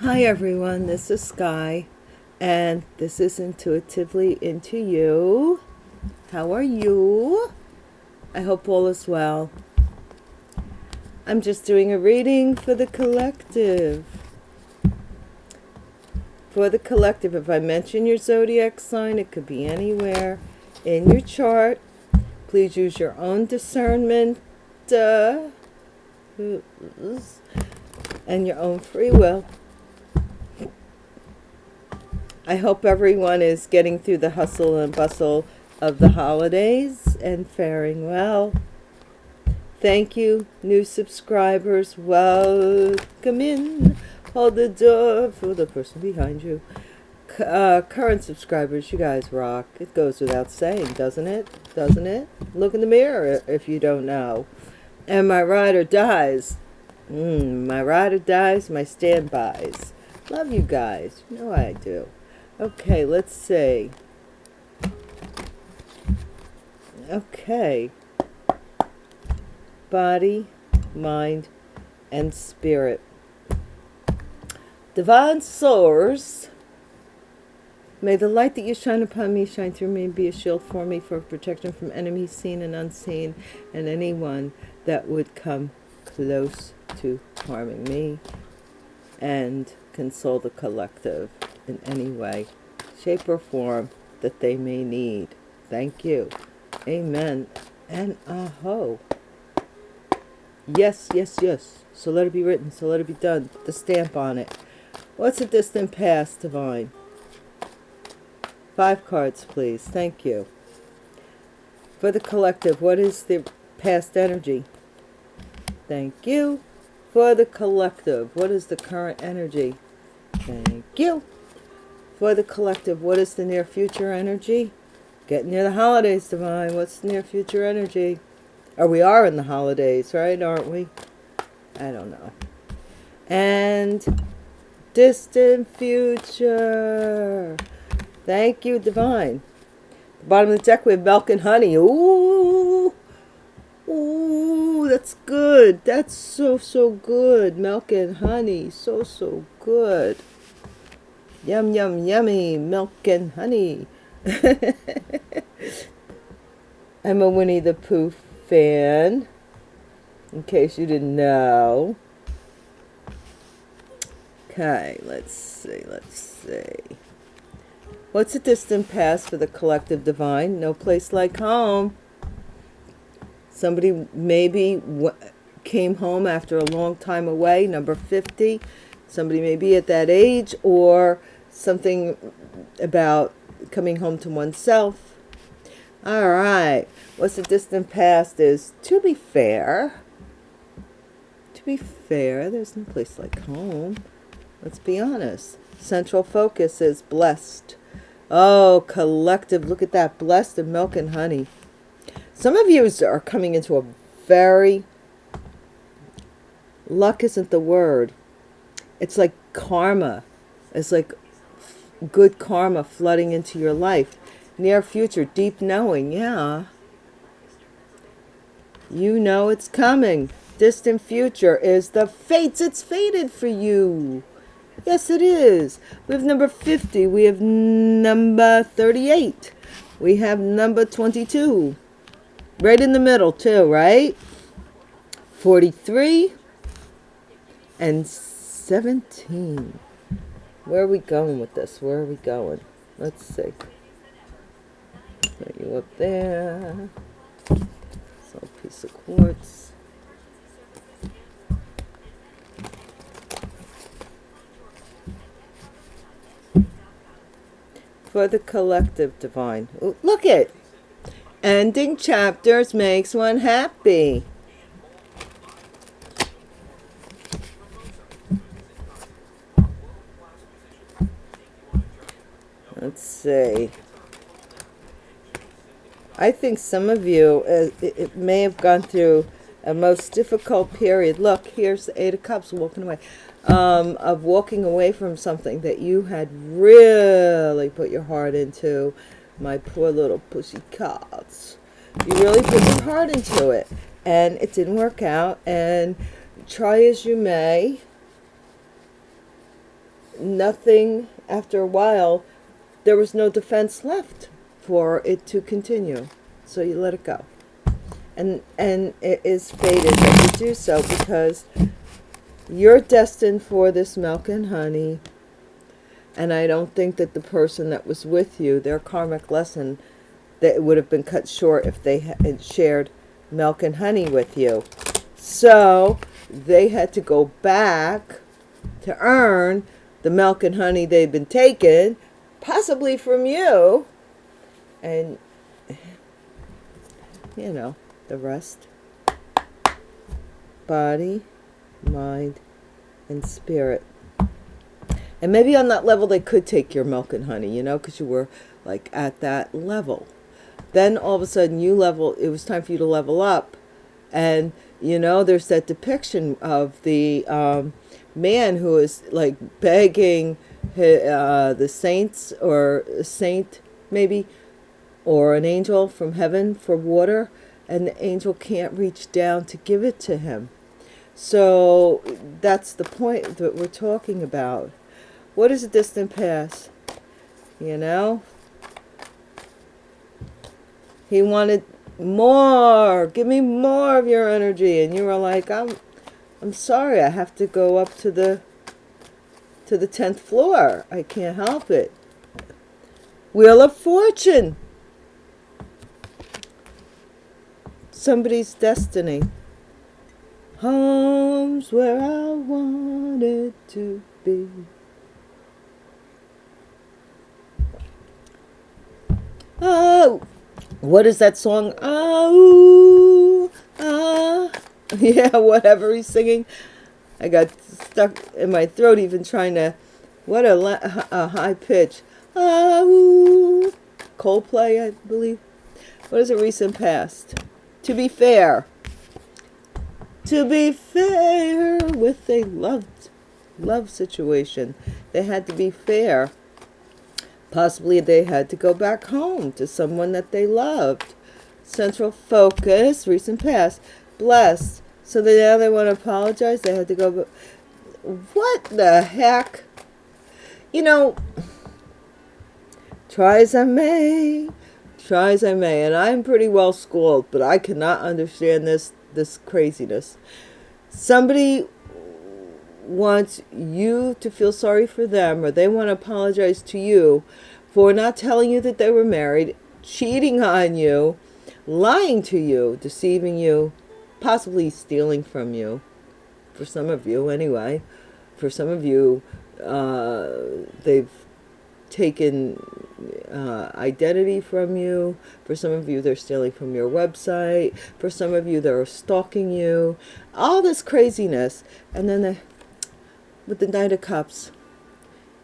Hi everyone, this is Sky, and this is Intuitively Into You. How are you? I hope all is well. I'm just doing a reading for the collective. For the collective, if I mention your zodiac sign, it could be anywhere in your chart. Please use your own discernment and your own free will. I hope everyone is getting through the hustle and bustle of the holidays and faring well. Thank you, new subscribers. Welcome in. Hold the door for the person behind you. Current subscribers, you guys rock. It goes without saying, doesn't it? Doesn't it? Look in the mirror if you don't know. And my ride or dies. My ride or dies, my standbys. Love you guys. You know I do. Okay, let's see. Okay. Body, mind, and spirit. Divine source, may the light that you shine upon me shine through me and be a shield for me for protection from enemies seen and unseen and anyone that would come close to harming me, and console the collective in any way, shape, or form that they may need. Thank you. Amen. And aho. Yes, yes, yes. So let it be written. So let it be done. The stamp on it. What's a distant past, Divine? 5 cards, please. Thank you. For the collective, what is the past energy? Thank you. For the collective, what is the current energy? Thank you. For the collective, what is the near future energy? Getting near the holidays, Divine. What's the near future energy? Or we are in the holidays, right? Aren't we? I don't know. And distant future. Thank you, Divine. The bottom of the deck, we have milk and honey. Ooh. Ooh, that's good. That's so, so good. Milk and honey. So, so good. Yum, yum, yummy. Milk and honey. I'm a Winnie the Pooh fan, in case you didn't know. Okay, let's see. What's a distant past for the collective, Divine? No place like home. Somebody maybe came home after a long time away, number 50. Somebody may be at that age, or something about coming home to oneself. All right. What's the distant past is, to be fair, there's no place like home. Let's be honest. Central focus is blessed. Oh, collective, look at that. Blessed and milk and honey. Some of you are coming into a very, luck isn't the word. It's like karma. It's like good karma flooding into your life. Near future, deep knowing, yeah. You know it's coming. Distant future is the fates. It's fated for you. Yes, it is. We have number 50. We have number 38. We have number 22. Right in the middle, too, right? 43 and 17. Where are we going with this? Where are we going? Let's see. Put you up there. So a piece of quartz. For the collective, Divine. Ooh, look it. Ending chapters makes one happy. Let's see. I think some of you, it may have gone through a most difficult period. Look, here's the 8 of Cups walking away. Of walking away from something that you had really put your heart into. My poor little pussy cats. You really put your heart into it. And it didn't work out. And try as you may, nothing, after a while, there was no defense left for it to continue. So you let it go. And it is fated that you do so, because you're destined for this milk and honey. And I don't think that the person that was with you, their karmic lesson, that it would have been cut short if they had shared milk and honey with you. So they had to go back to earn the milk and honey they'd been taken, possibly from you. And, you know, the rest. Body, mind, and spirit. And maybe on that level they could take your milk and honey, you know, because you were like at that level. Then all of a sudden it was time for you to level up. And, you know, there's that depiction of the man who is like begging the saints, or a saint maybe, or an angel from heaven for water. And the angel can't reach down to give it to him. So that's the point that we're talking about. What is a distant past? You know? He wanted more. Give me more of your energy. And you were like, I'm sorry, I have to go up to the 10th floor. I can't help it. Wheel of Fortune. Somebody's destiny. Home's where I wanted to be. Oh, what is that song? Oh, yeah, whatever he's singing. I got stuck in my throat even trying to, what a high pitch. Oh, Coldplay, I believe. What is a recent past? To be fair. To be fair with a love situation. They had to be fair. Possibly they had to go back home to someone that they loved. Central focus, recent past, blessed. So now they want to apologize. They had to go. What the heck? You know, try as I may, and I'm pretty well schooled, but I cannot understand this craziness. Somebody wants you to feel sorry for them, or they want to apologize to you for not telling you that they were married, cheating on you, lying to you, deceiving you, possibly stealing from you. For some of you, anyway. For some of you, they've taken identity from you. For some of you, they're stealing from your website. For some of you, they're stalking you. All this craziness. And then with the Knight of Cups.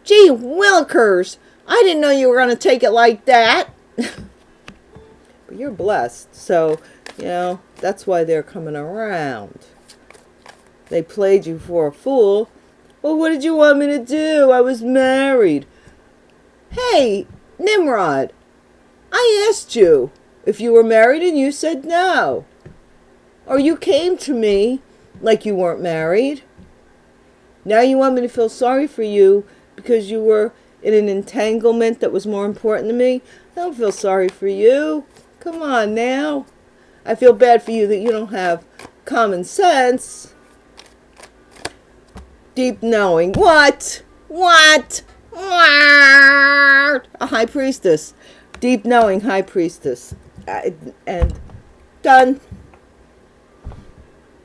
Gee willikers, I didn't know you were going to take it like that. But you're blessed. So, you know, that's why they're coming around. They played you for a fool. Well, what did you want me to do? I was married. Hey, Nimrod, I asked you if you were married and you said no. Or you came to me like you weren't married. Now you want me to feel sorry for you because you were in an entanglement that was more important to me? I don't feel sorry for you. Come on now. I feel bad for you that you don't have common sense. Deep knowing. What? What? A high priestess. Deep knowing high priestess. And done.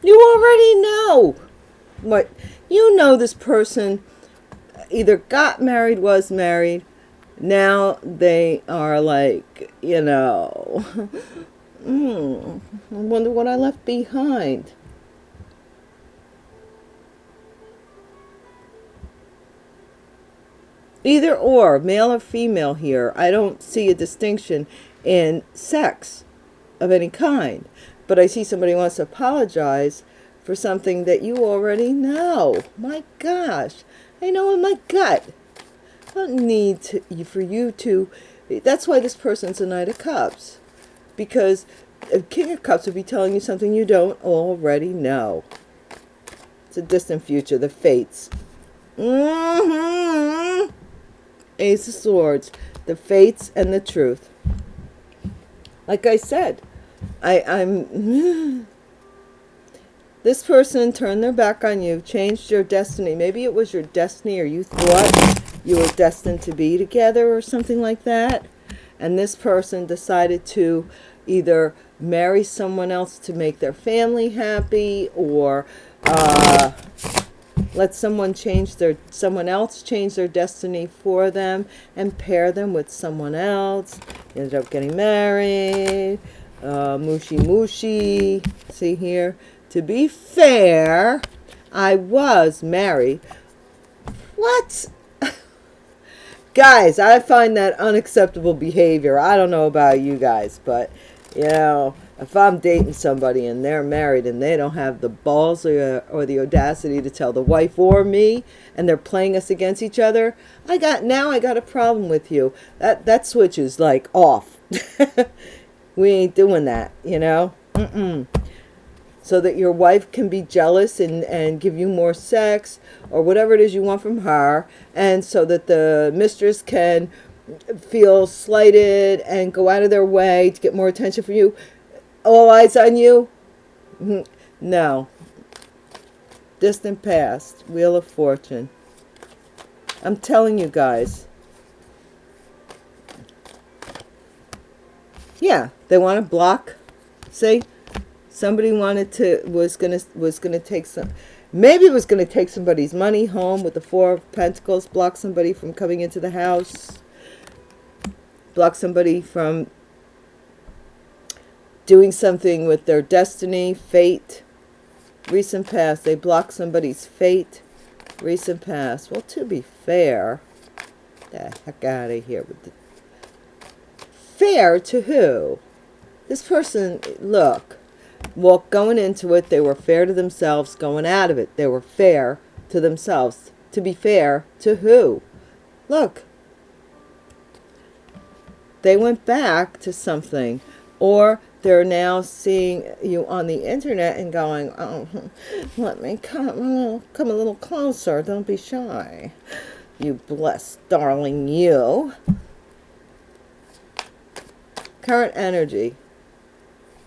You already know. What? You know this person either got married, was married. Now they are like, you know, I wonder what I left behind. Either or, male or female here. I don't see a distinction in sex of any kind. But I see somebody wants to apologize for something that you already know. My gosh. I know in my gut. I don't need for you to. That's why this person's a Knight of Cups. Because a King of Cups would be telling you something you don't already know. It's a distant future. The fates. Mm-hmm. Ace of Swords, the fates and the truth. Like I said, I'm this person turned their back on you, changed your destiny. Maybe it was your destiny, or you thought you were destined to be together or something like that. And this person decided to either marry someone else to make their family happy, or let someone else change their destiny for them and pair them with someone else. You ended up getting married. Mushy mushy. See here. To be fair, I was married. What? Guys, I find that unacceptable behavior. I don't know about you guys, but, you know, if I'm dating somebody and they're married and they don't have the balls or the audacity to tell the wife or me, and they're playing us against each other, I got a problem with you. That switch is like off. We ain't doing that, you know? So that your wife can be jealous and give you more sex or whatever it is you want from her, and so that the mistress can feel slighted and go out of their way to get more attention from you. All eyes on you? No. Distant past. Wheel of Fortune. I'm telling you guys. Yeah, they want to block. See? Somebody was gonna take some, maybe it was gonna take somebody's money home with the Four of Pentacles, block somebody from coming into the house, block somebody from doing something with their destiny, fate. Recent past, they block somebody's fate. Recent past. Well, to be fair, the heck out of here with the fair to who? This person, look. Well, going into it, they were fair to themselves. Going out of it, they were fair to themselves. To be fair to who? Look. They went back to something. Or they're now seeing you on the internet and going, oh, let me come a little closer. Don't be shy. You blessed darling you. Current energy.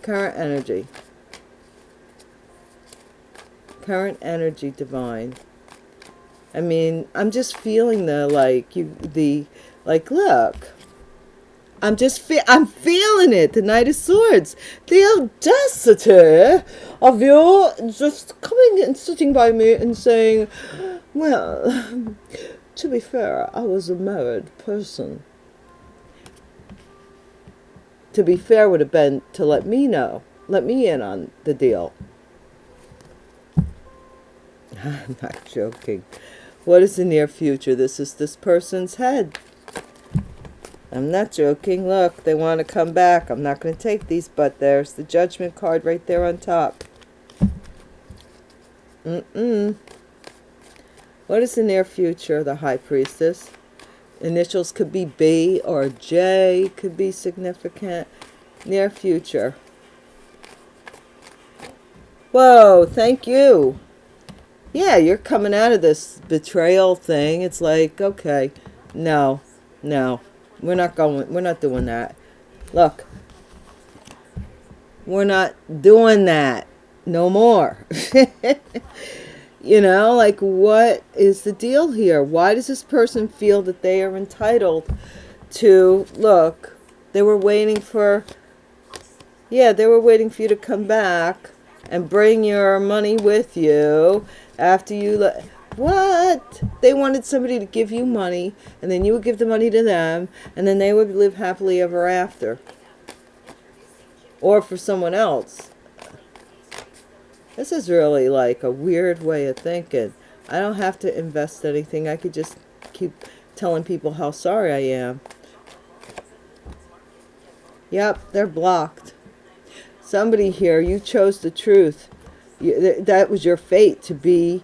Current energy. Current energy, divine. I mean, I'm just feeling look. I'm feeling it. The Knight of Swords. The audacity of you just coming and sitting by me and saying, well, to be fair, I was a married person. To be fair would have been to let me in on the deal. I'm not joking. What is the near future? This is this person's head. I'm not joking. Look, they want to come back. I'm not going to take these, but there's the Judgment card right there on top. What is the near future? The High Priestess. Initials could be B or J, could be significant. Near future. Whoa, thank you. Yeah, you're coming out of this betrayal thing. It's like, okay, no, we're not doing that. Look, we're not doing that no more. You know, like, what is the deal here? Why does this person feel that they are entitled to, look, they were waiting for you to come back and bring your money with you after you what? They wanted somebody to give you money, and then you would give the money to them, and then they would live happily ever after. Or for someone else. This is really like a weird way of thinking. I don't have to invest anything. I could just keep telling people how sorry I am. Yep, they're blocked. Somebody here, you chose the truth. That was your fate, to be,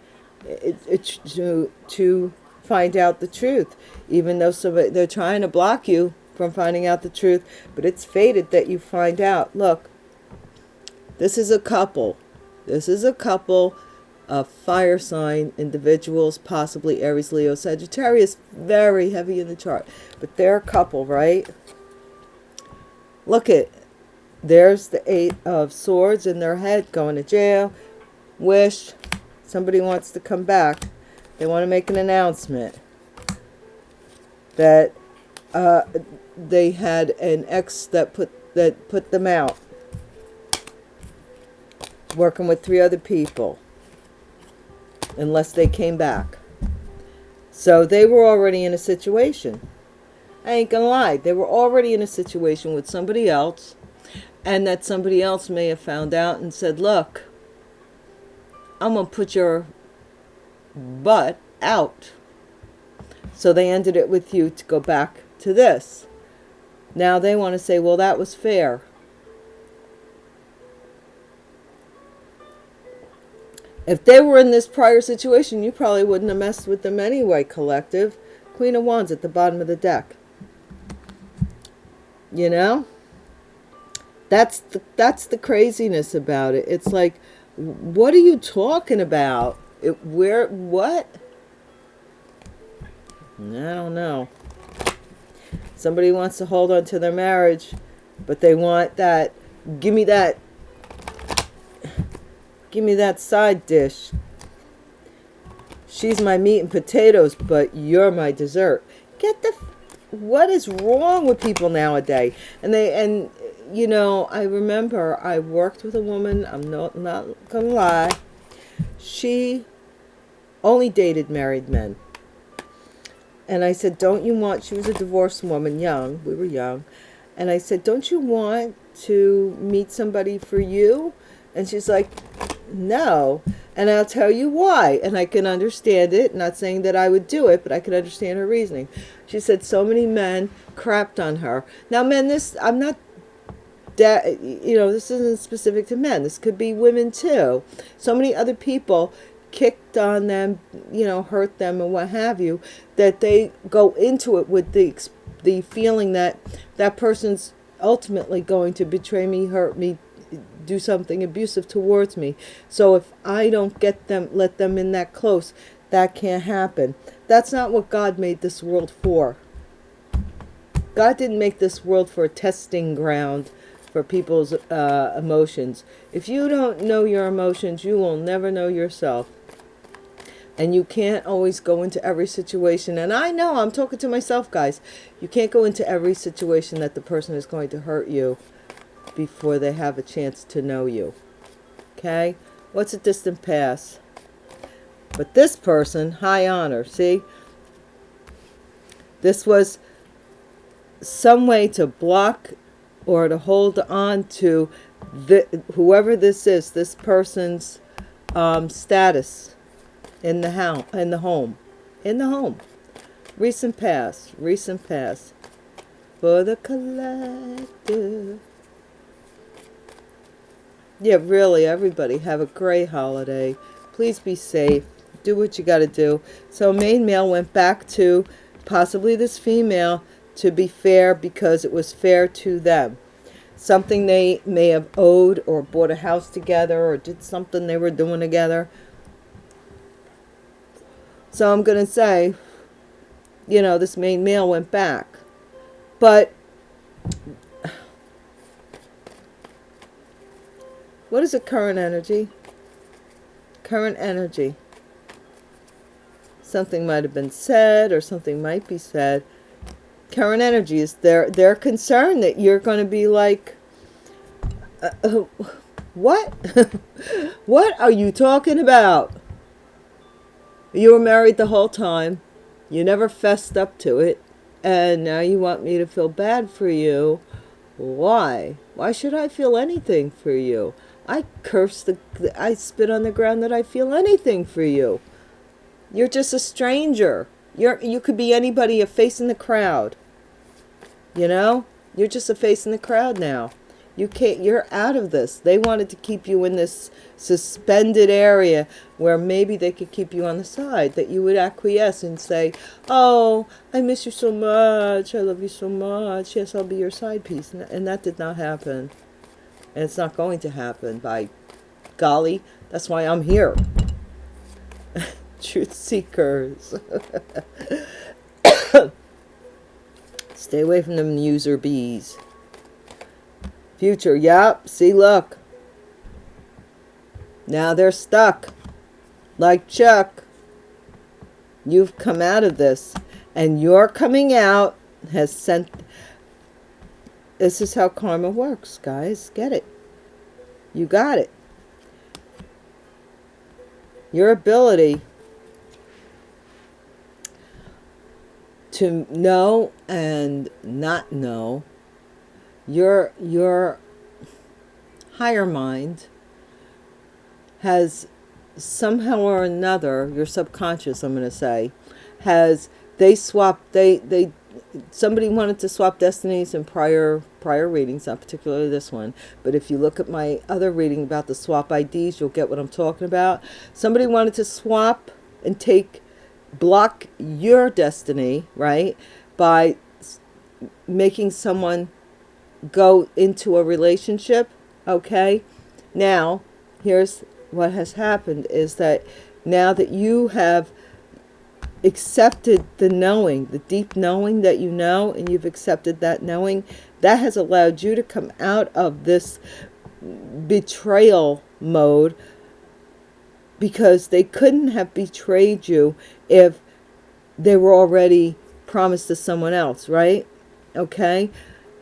to find out the truth. Even though they're trying to block you from finding out the truth, but it's fated that you find out. Look, this is a couple. This is a couple fire sign individuals, possibly Aries, Leo, Sagittarius, very heavy in the chart. But they're a couple, right? Look at, there's the 8 of Swords in their head, going to jail. Wish, somebody wants to come back. They want to make an announcement that they had an ex that put them out, working with 3 other people, unless they came back. So they were already in a situation. I ain't gonna lie, they were already in a situation with somebody else, and that somebody else may have found out and said, look, I'm gonna put your butt out. So they ended it with you to go back to this. Now they want to say, well, that was fair. If they were in this prior situation, you probably wouldn't have messed with them anyway, collective. Queen of Wands at the bottom of the deck. You know? That's the craziness about it. It's like, what are you talking about? What? I don't know. Somebody wants to hold on to their marriage, but they want that, give me that side dish. She's my meat and potatoes, but you're my dessert. What is wrong with people nowadays? And you know, I remember I worked with a woman, I'm not gonna lie. She only dated married men. And I said, don't you want, she was a divorced woman, young, we were young. And I said, don't you want to meet somebody for you? And she's like, no. And I'll tell you why. And I can understand it. Not saying that I would do it, but I can understand her reasoning. She said so many men crapped on her. Now, men, I'm not, you know, this isn't specific to men. This could be women too. So many other people kicked on them, you know, hurt them and what have you, that they go into it with the feeling that that person's ultimately going to betray me, hurt me, do something abusive towards me. So if I don't let them in that close, that can't happen. That's not what God made this world for. God didn't make this world for a testing ground for people's emotions. If you don't know your emotions, you will never know yourself. And you can't always go into every situation. And I know, I'm talking to myself, guys. You can't go into every situation that the person is going to hurt you before they have a chance to know you. Okay? What's a distant past? But this person, high honor, see? This was some way to block or to hold on to whoever this is, this person's status in the home. Recent past for the collective. Yeah, really, everybody have a great holiday. Please be safe. Do what you got to do. So main male went back to possibly this female to be fair because it was fair to them. Something they may have owed, or bought a house together, or did something they were doing together. So I'm going to say, you know, this main male went back. But what is a current energy? Current energy. Something might have been said, or something might be said. Current energy is they're concerned that you're going to be like, what? What are you talking about? You were married the whole time. You never fessed up to it. And now you want me to feel bad for you. Why? Why should I feel anything for you? I I spit on the ground that I feel anything for you. You're just a stranger. You could be anybody, a face in the crowd. You know? You're just a face in the crowd now. You're out of this. They wanted to keep you in this suspended area where maybe they could keep you on the side, that you would acquiesce and say, oh, I miss you so much. I love you so much. Yes, I'll be your side piece. And that did not happen. And it's not going to happen. By golly, that's why I'm here. Truth seekers. Stay away from them user bees. Future, yep. See, look. Now they're stuck. Like Chuck. You've come out of this. And your coming out has sent... This is how karma works, guys. Get it. You got it. Your ability to know and not know, your higher mind has somehow or another, your subconscious, I'm going to say, has, somebody wanted to swap destinies in prior readings, not particularly this one, but if you look at my other reading about the swap IDs, you'll get what I'm talking about. Somebody wanted to swap and block your destiny, right, by making someone go into a relationship. Okay, now here's what has happened, is that now that you have accepted the knowing, the deep knowing that you know, and you've accepted that knowing, that has allowed you to come out of this betrayal mode, because they couldn't have betrayed you if they were already promised to someone else, right? Okay,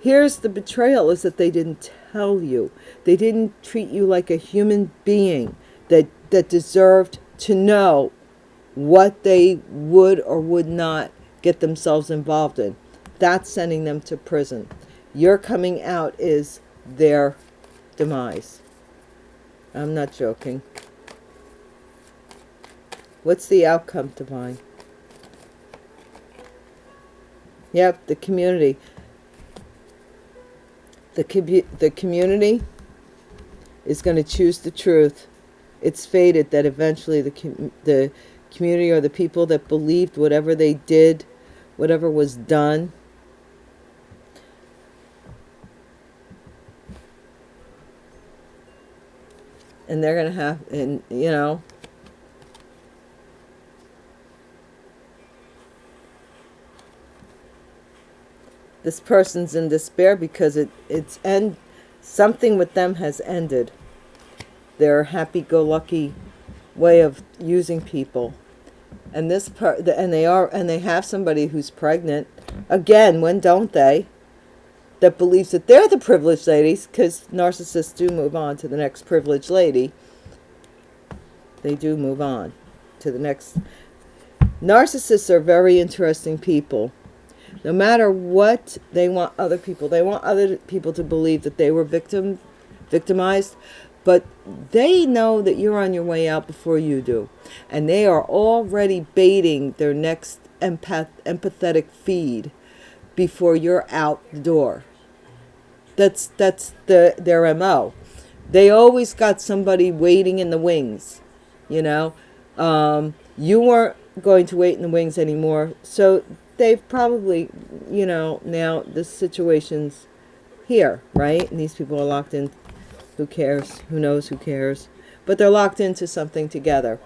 here's the betrayal, is that they didn't tell you. They didn't treat you like a human being that deserved to know what they would or would not get themselves involved in. That's sending them to prison. Your coming out is their demise. I'm not joking. What's the outcome, Divine? Yep, the community. The community is going to choose the truth. It's fated that eventually the community, or the people that believed whatever they did, whatever was done, and they're going to have, and you know, this person's in despair because something with them has ended. Their happy-go-lucky way of using people, and they have somebody who's pregnant again. When don't they? That believes that they're the privileged ladies, because narcissists do move on to the next privileged lady. They do move on to the next. Narcissists are very interesting people. No matter what, they want other people to believe that they were victimized, but they know that you're on your way out before you do. And they are already baiting their next empathetic feed before you're out the door. That's their MO. They always got somebody waiting in the wings, you know. You weren't going to wait in the wings anymore, so they've probably, you know, now the situation's here, right? And these people are locked in. Who cares? Who knows? Who cares? But they're locked into something together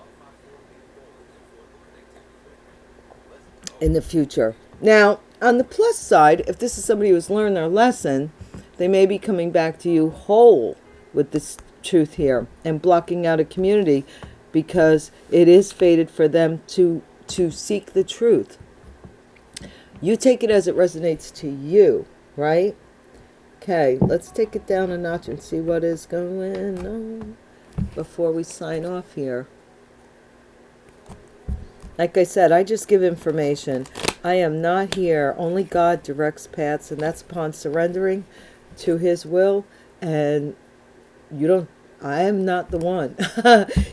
in the future. Now, on the plus side, if this is somebody who's learned their lesson, they may be coming back to you whole with this truth here and blocking out a community, because it is fated for them to seek the truth. You take it as it resonates to you, right? Okay, let's take it down a notch and see what is going on before we sign off here. Like I said, I just give information. I am not here. Only God directs paths, and that's upon surrendering to His will. And I am not the one.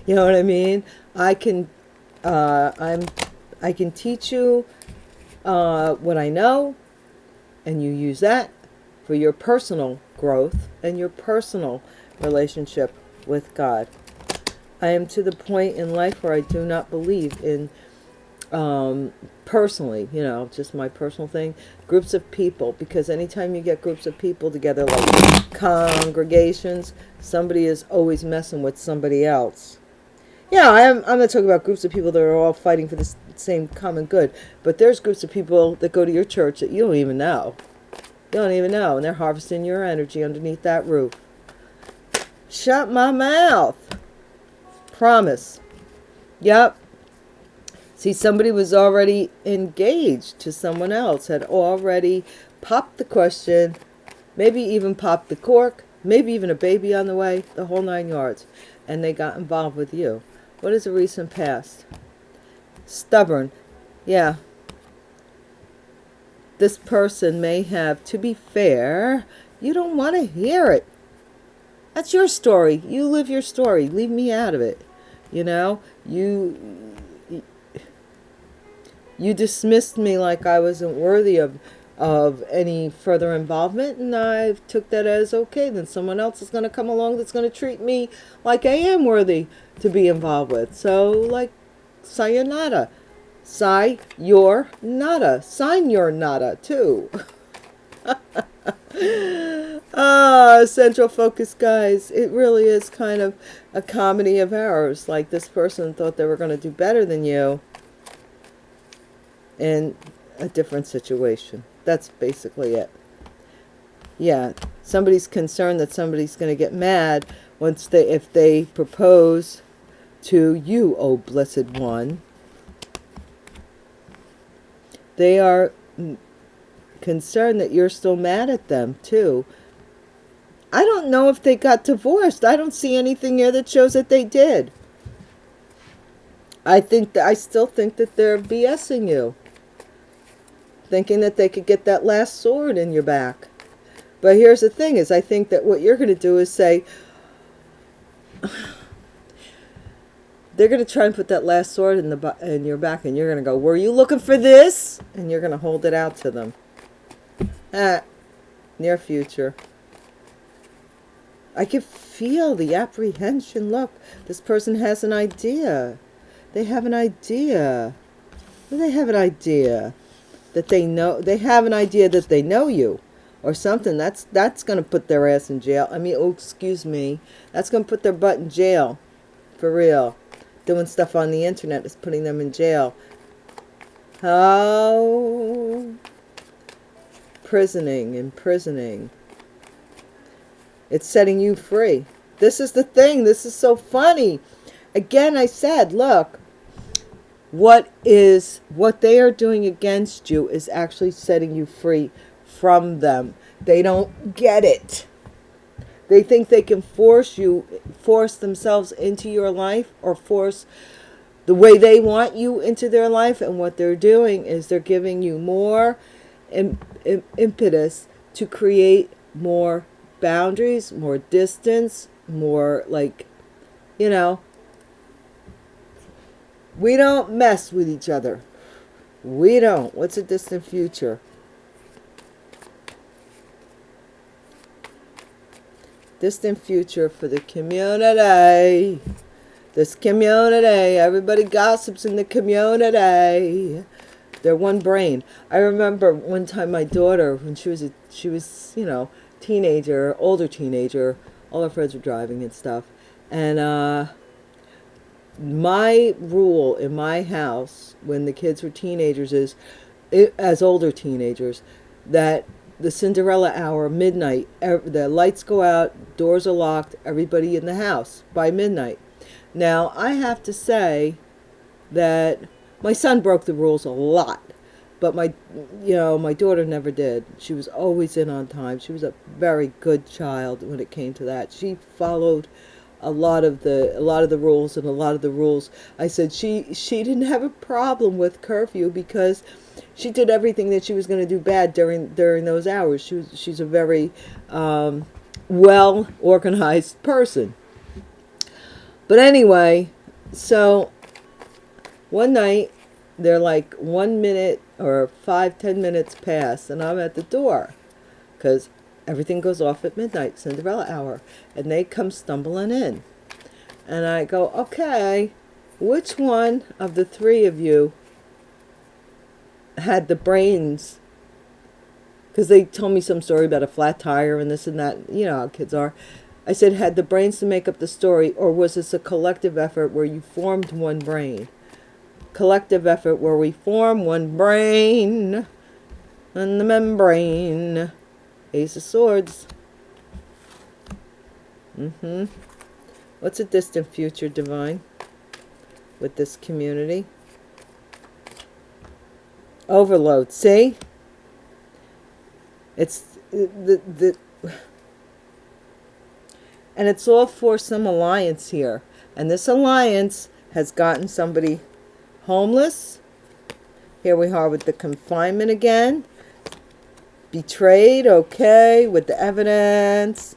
You know what I mean? I can teach you what I know, and you use that for your personal growth and your personal relationship with God. I am to the point in life where I do not believe in personally, you know, just my personal thing, groups of people, because anytime you get groups of people together, like congregations, somebody is always messing with somebody else. Yeah, I'm not talking about groups of people that are all fighting for the same common good, but there's groups of people that go to your church that you don't even know. You don't even know, and they're harvesting your energy underneath that roof. Shut my mouth. Promise. Yep. See, somebody was already engaged to someone else, had already popped the question, maybe even popped the cork, maybe even a baby on the way, the whole 9 yards, and they got involved with you. What is the recent past? Stubborn. Yeah. This person may have, to be fair, you don't want to hear it. That's your story. You live your story. Leave me out of it. You know, you dismissed me like I wasn't worthy of any further involvement, and I took that as okay. Then someone else is going to come along that's going to treat me like I am worthy to be involved with. So, like, sayonara. Sign your nada. Sign your nada, too. Central focus, guys. It really is kind of a comedy of errors. Like, this person thought they were going to do better than you in a different situation. That's basically it. Yeah, somebody's concerned that somebody's going to get mad if they propose to you, oh blessed one. They are concerned that you're still mad at them too. I don't know if they got divorced. I don't see anything here that shows that they did. I still think that they're BSing you, thinking that they could get that last sword in your back. But here's the thing: is I think that what you're going to do is say, they're going to try and put that last sword in your back, and you're going to go, "Were you looking for this?" And you're going to hold it out to them. Near future. I can feel the apprehension. Look, this person has an idea. They have an idea. They have an idea that they know. They have an idea that they know you, or something. That's going to put their ass in jail. I mean, oh, excuse me. That's going to put their butt in jail, for real. Doing stuff on the internet is putting them in jail. How? Imprisoning. It's setting you free. This is the thing. This is so funny. Again, I said, look, what they are doing against you is actually setting you free from them. They don't get it. They think they can force themselves into your life, or force the way they want you into their life. And what they're doing is they're giving you more impetus to create more boundaries, more distance, more, like, you know, we don't mess with each other. We don't. What's a distant future? Distant future for the community. This community. Everybody gossips in the community. They're one brain. I remember one time my daughter, when she was, you know, teenager, older teenager, all her friends were driving and stuff. And my rule in my house when the kids were teenagers is, as older teenagers, that the Cinderella hour, midnight, the lights go out, doors are locked, everybody in the house by midnight. Now, I have to say that my son broke the rules a lot, but my daughter never did. She was always in on time. She was a very good child when it came to that. She followed a lot of the rules, and a lot of the rules. I said she didn't have a problem with curfew because she did everything that she was going to do bad during those hours. She's a very well organized person. But anyway, so one night, they're like 1 minute or 5-10 minutes past, and I'm at the door because everything goes off at midnight, Cinderella hour, and they come stumbling in. And I go, okay, which one of the three of you had the brains? Because they told me some story about a flat tire and this and that. You know how kids are. I said, had the brains to make up the story, or was this a collective effort where you formed one brain? Collective effort where we form one brain and the membrane. Ace of Swords. What's a distant future, Divine, with this community? Overload. See? It's and it's all for some alliance here. And this alliance has gotten somebody homeless. Here we are with the confinement again. Betrayed, okay, with the evidence.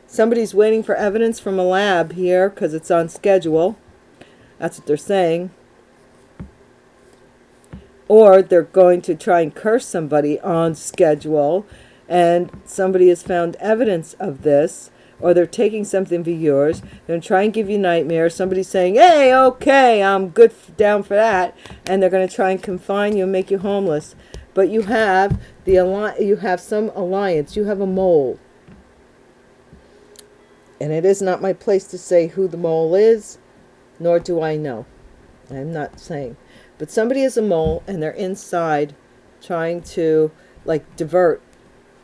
Somebody's waiting for evidence from a lab here because it's on schedule. That's what they're saying. Or they're going to try and curse somebody on schedule, and somebody has found evidence of this, or they're taking something of yours. They're going to try and give you nightmares. Somebody's saying, hey, okay, I'm good down for that. And they're going to try and confine you and make you homeless. But you have some alliance. You have a mole. And it is not my place to say who the mole is, nor do I know. I'm not saying. But somebody is a mole, and they're inside trying to, like, divert.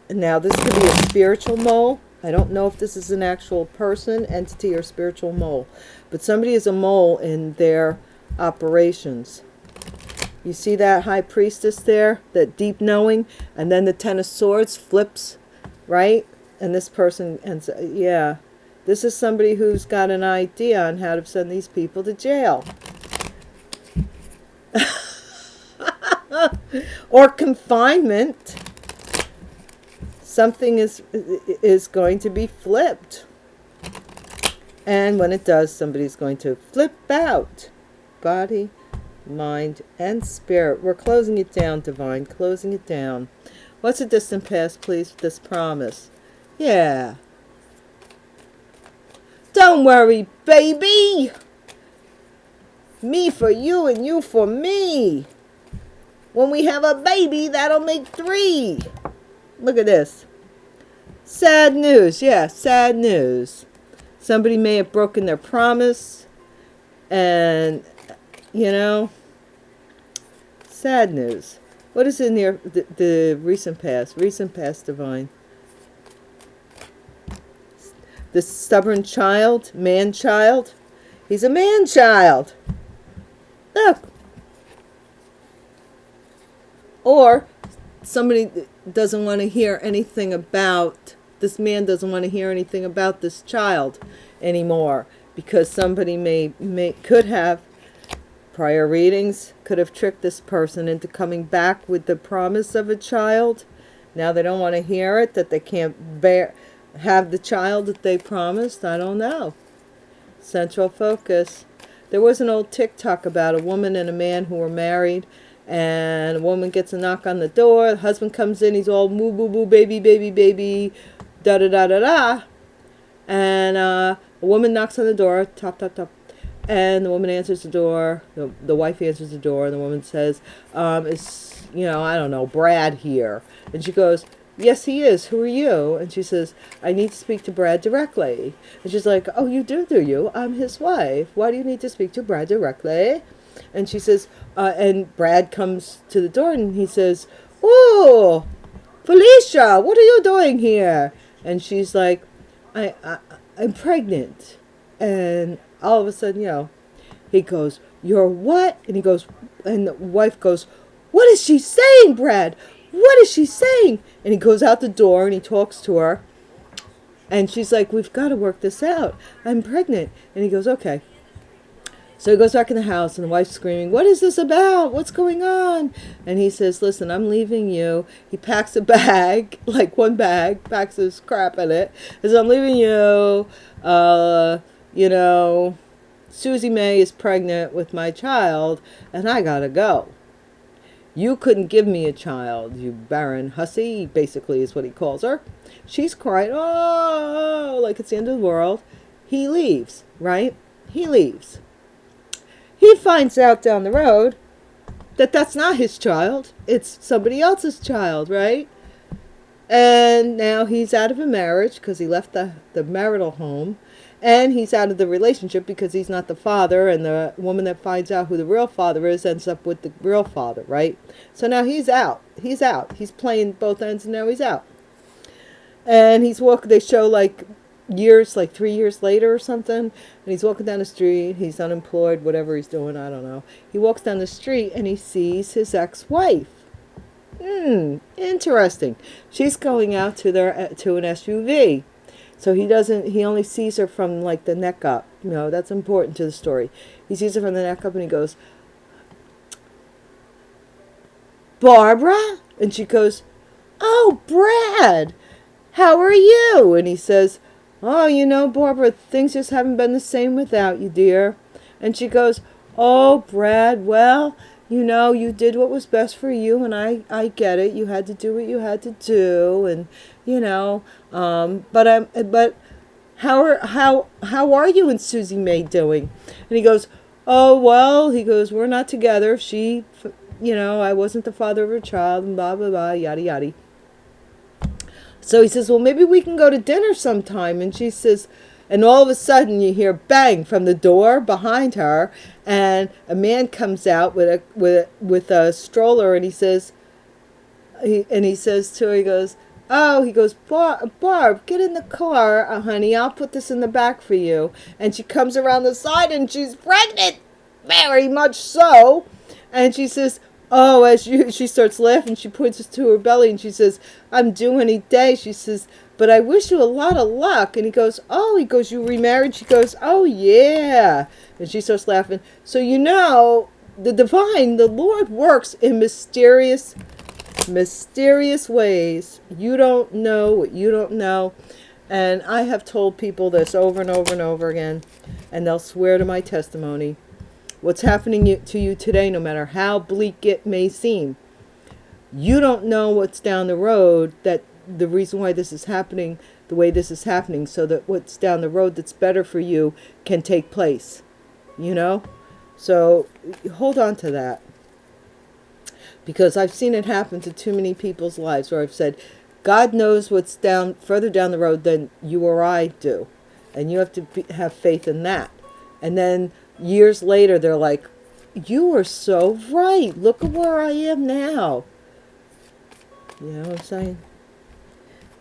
Now, this could be a spiritual mole. I don't know if this is an actual person, entity, or spiritual mole. But somebody is a mole in their operations. You see that high priestess there? That deep knowing? And then the Ten of Swords flips, right? And this person ends, yeah. This is somebody who's got an idea on how to send these people to jail. Or confinement. Something is going to be flipped. And when it does, somebody's going to flip out. Body, mind, and spirit. We're closing it down, Divine. Closing it down. What's a distant past, please, with this promise? Yeah. Don't worry, baby. Me for you and you for me. When we have a baby, that'll make 3. Look at this. Sad news. Yeah, sad news. Somebody may have broken their promise. And, you know, sad news. What is in the recent past? Recent past, Divine. The stubborn child, man-child. He's a man-child. Look. Or somebody doesn't want to hear anything about, this man doesn't want to hear anything about this child anymore, because somebody could have, prior readings, could have tricked this person into coming back with the promise of a child. Now they don't want to hear it, that they can't have the child that they promised. I don't know. Central focus. There was an old TikTok about a woman and a man who were married, and a woman gets a knock on the door. The husband comes in. He's all moo boo boo baby baby baby da da da da da. And a woman knocks on the door. Tap tap tap. And the woman answers the door. The wife answers the door. And the woman says, "Is, you know, I don't know, Brad here?" And she goes, "Yes, he is. Who are you?" And she says, "I need to speak to Brad directly." And she's like, "Oh, you do you? I'm his wife. Why do you need to speak to Brad directly?" And she says, and Brad comes to the door and he says, "Oh, Felicia, what are you doing here?" And she's like, I'm pregnant. And all of a sudden, you know, he goes, "You're what?" And he goes, and the wife goes, "What is she saying, Brad? What is she saying?" And he goes out the door and he talks to her. And she's like, "We've got to work this out. I'm pregnant." And he goes, "Okay." So he goes back in the house and the wife's screaming, "What is this about? What's going on?" And he says, "Listen, I'm leaving you." He packs a bag, like one bag, packs his crap in it. He says, "I'm leaving you. You know, Susie May is pregnant with my child and I gotta go. You couldn't give me a child, you barren hussy," basically is what he calls her. She's crying, oh, like it's the end of the world. He leaves, right? He leaves. He finds out down the road that that's not his child. It's somebody else's child, right? And now he's out of a marriage because he left the marital home. And he's out of the relationship because he's not the father. And the woman that finds out who the real father is ends up with the real father, right? So now he's out. He's out. He's playing both ends and now he's out. And he's walking, they show like years, like 3 years later or something. And he's walking down the street. He's unemployed, whatever he's doing, I don't know. He walks down the street and he sees his ex-wife. Interesting. She's going out to an SUV. So he only sees her from like the neck up. You know, that's important to the story. He sees her from the neck up and he goes, Barbara? And she goes, oh, Brad, how are you? And he says, oh, you know, Barbara, things just haven't been the same without you, dear. And she goes, oh, Brad, well, you know, you did what was best for you, and I get it. You had to do what you had to do, and you know, but how are you and Susie May doing? And he goes, oh well, he goes, we're not together. She, you know, I wasn't the father of her child, and blah blah blah, yada yada. So he says, well, maybe we can go to dinner sometime. And she says, and all of a sudden you hear bang from the door behind her, and a man comes out with a stroller, and he says to her, he goes, Barb, get in the car, honey. I'll put this in the back for you. And she comes around the side, and she's pregnant, very much so. And she says, oh, she starts laughing. She points to her belly, and she says, I'm due any day. She says, but I wish you a lot of luck. And he goes, you remarried? She goes, oh, yeah. And she starts laughing. So, you know, the Lord works in mysterious ways. You don't know what you don't know. And I have told people this over and over and over again, and they'll swear to my testimony. What's happening to you today, no matter how bleak it may seem, you don't know what's down the road, that the reason why this is happening the way this is happening, so that what's down the road that's better for you can take place, you know? So hold on to that, because I've seen it happen to too many people's lives where I've said, God knows what's further down the road than you or I do, and you have to have faith in that. And then years later, they're like, you were so right. Look at where I am now. You know what I'm saying?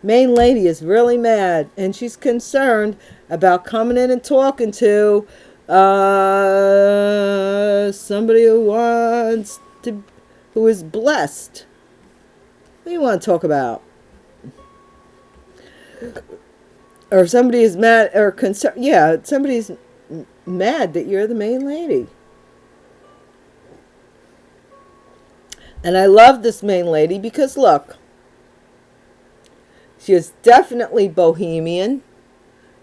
Main lady is really mad, and she's concerned about coming in and talking to somebody who is blessed. What do you want to talk about? Or somebody is mad or concerned. Yeah, somebody's mad that you're the main lady. And I love this main lady because, look, she is definitely bohemian,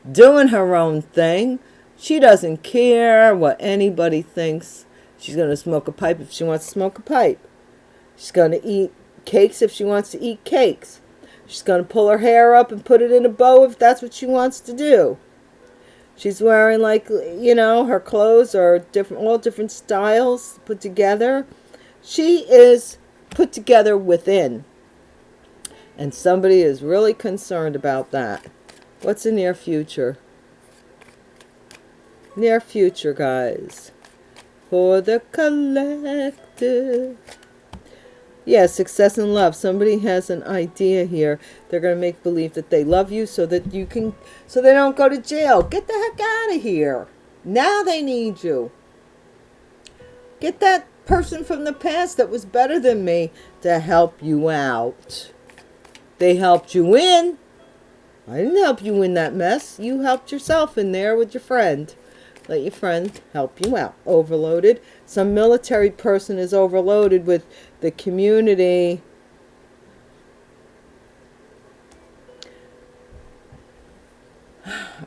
doing her own thing. She doesn't care what anybody thinks. She's going to smoke a pipe if she wants to smoke a pipe. She's going to eat cakes if she wants to eat cakes. She's going to pull her hair up and put it in a bow if that's what she wants to do. She's wearing, like, you know, her clothes are all different styles put together. She is put together within. And somebody is really concerned about that. What's the near future? Near future, guys. For the collective. Yeah, success and love. Somebody has an idea here. They're going to make believe that they love you so that you can, so they don't go to jail. Get the heck out of here. Now they need you. Get that person from the past that was better than me to help you out. They helped you in. I didn't help you in that mess. You helped yourself in there with your friend. Let your friend help you out. Overloaded. Some military person is overloaded with the community.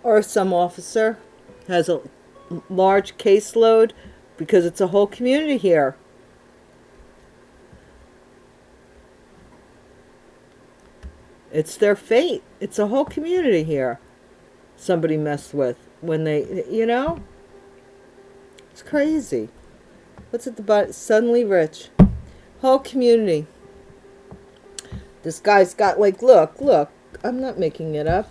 Or some officer has a large caseload because it's a whole community here. It's their fate. It's a whole community here. Somebody messed with when they, you know? It's crazy. What's at the bottom? Suddenly rich. Whole community. This guy's got like, look, I'm not making it up.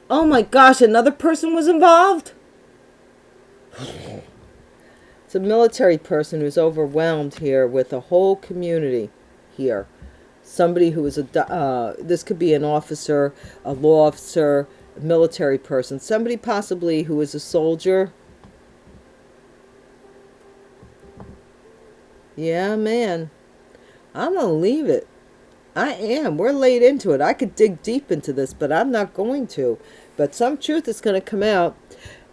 Oh my gosh, another person was involved? It's a military person who's overwhelmed here with a whole community here. Somebody who is this could be an officer, a law officer, a military person. Somebody possibly who is a soldier. Yeah, man. I'm going to leave it. I am. We're laid into it. I could dig deep into this, but I'm not going to. But some truth is going to come out.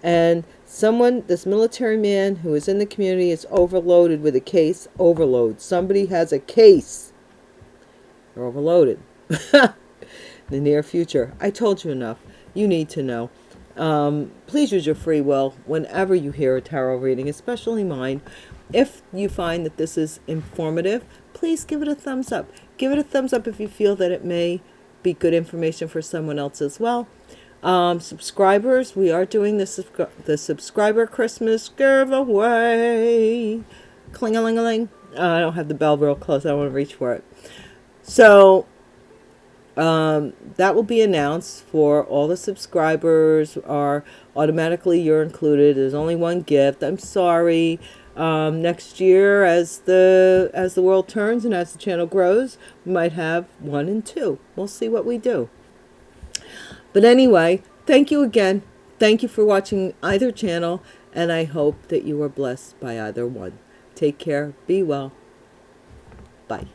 And someone, this military man who is in the community is overloaded with a case. Overload. Somebody has a case. They're overloaded. In the near future. I told you enough. You need to know. Please use your free will whenever you hear a tarot reading, especially mine. If you find that this is informative, please give it a thumbs up. Give it a thumbs up if you feel that it may be good information for someone else as well. Subscribers, we are doing the subscriber Christmas giveaway. Cling-a-ling-a-ling. I don't have the bell real close. I don't want to reach for it. So that will be announced for all the subscribers. Are automatically you're included. There's only one gift. I'm sorry. Next year, as the world turns and as the channel grows, we might have 1 and 2. We'll see what we do. But anyway, thank you again. Thank you for watching either channel, and I hope that you are blessed by either one. Take care. Be well. Bye.